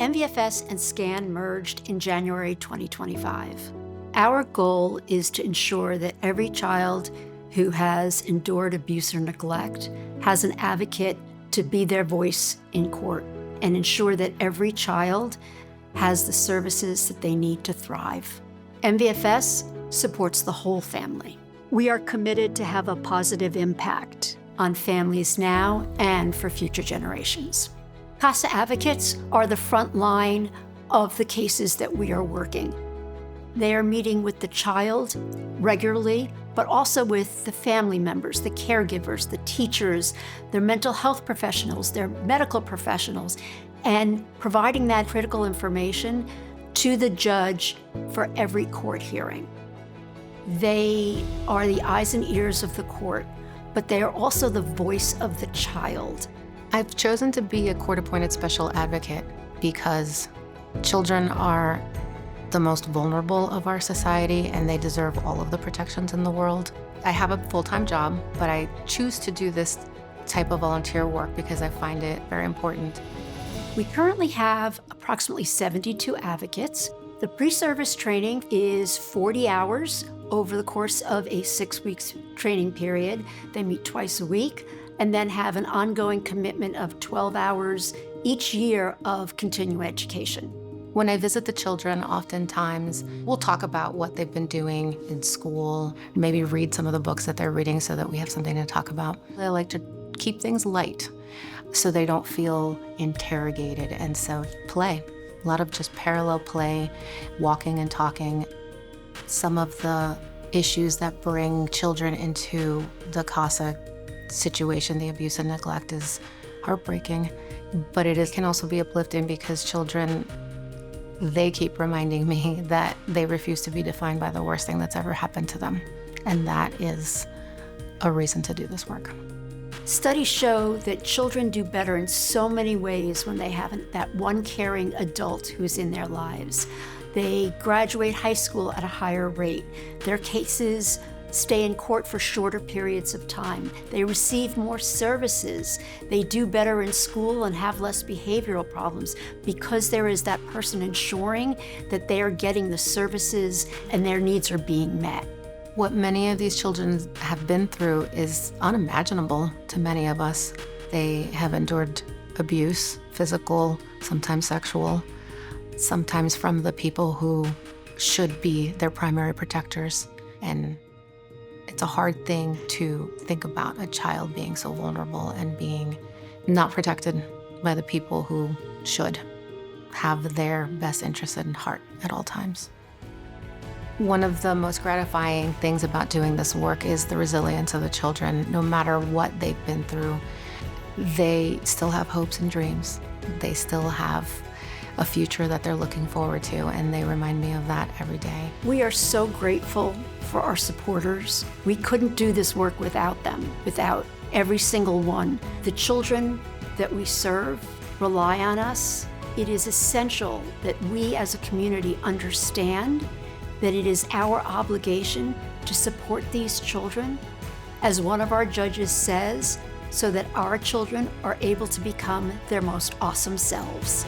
NVFS and SCAN merged in January 2025. Our goal is to ensure that every child who has endured abuse or neglect has an advocate to be their voice in court and ensure that every child has the services that they need to thrive. NVFS supports the whole family. We are committed to have a positive impact on families now and for future generations. CASA advocates are the front line of the cases that we are working. They are meeting with the child regularly, but also with the family members, the caregivers, the teachers, their mental health professionals, their medical professionals, and providing that critical information to the judge for every court hearing. They are the eyes and ears of the court, but they are also the voice of the child. I've chosen to be a court-appointed special advocate because children are the most vulnerable of our society and they deserve all of the protections in the world. I have a full-time job, but I choose to do this type of volunteer work because I find it very important. We currently have approximately 72 advocates. The pre-service training is 40 hours over the course of a 6-week training period. They meet twice a week and then have an ongoing commitment of 12 hours each year of continuing education. When I visit the children, oftentimes we'll talk about what they've been doing in school, maybe read some of the books that they're reading so that we have something to talk about. I like to keep things light so they don't feel interrogated, and so play. A lot of just parallel play, walking and talking. Some of the issues that bring children into the CASA situation, the abuse and neglect, is heartbreaking, but can also be uplifting because children, they keep reminding me that they refuse to be defined by the worst thing that's ever happened to them. And that is a reason to do this work. Studies show that children do better in so many ways when they have that one caring adult who's in their lives. They graduate high school at a higher rate. Their cases stay in court for shorter periods of time. They receive more services. They do better in school and have less behavioral problems because there is that person ensuring that they are getting the services and their needs are being met. What many of these children have been through is unimaginable to many of us. They have endured abuse, physical, sometimes sexual, sometimes from the people who should be their primary protectors. And it's a hard thing to think about a child being so vulnerable and being not protected by the people who should have their best interests in heart at all times. One of the most gratifying things about doing this work is the resilience of the children. No matter what they've been through, they still have hopes and dreams. They still have a future that they're looking forward to, and they remind me of that every day. We are so grateful for our supporters. We couldn't do this work without them, without every single one. The children that we serve rely on us. It is essential that we as a community understand that it is our obligation to support these children, as one of our judges says, so that our children are able to become their most awesome selves.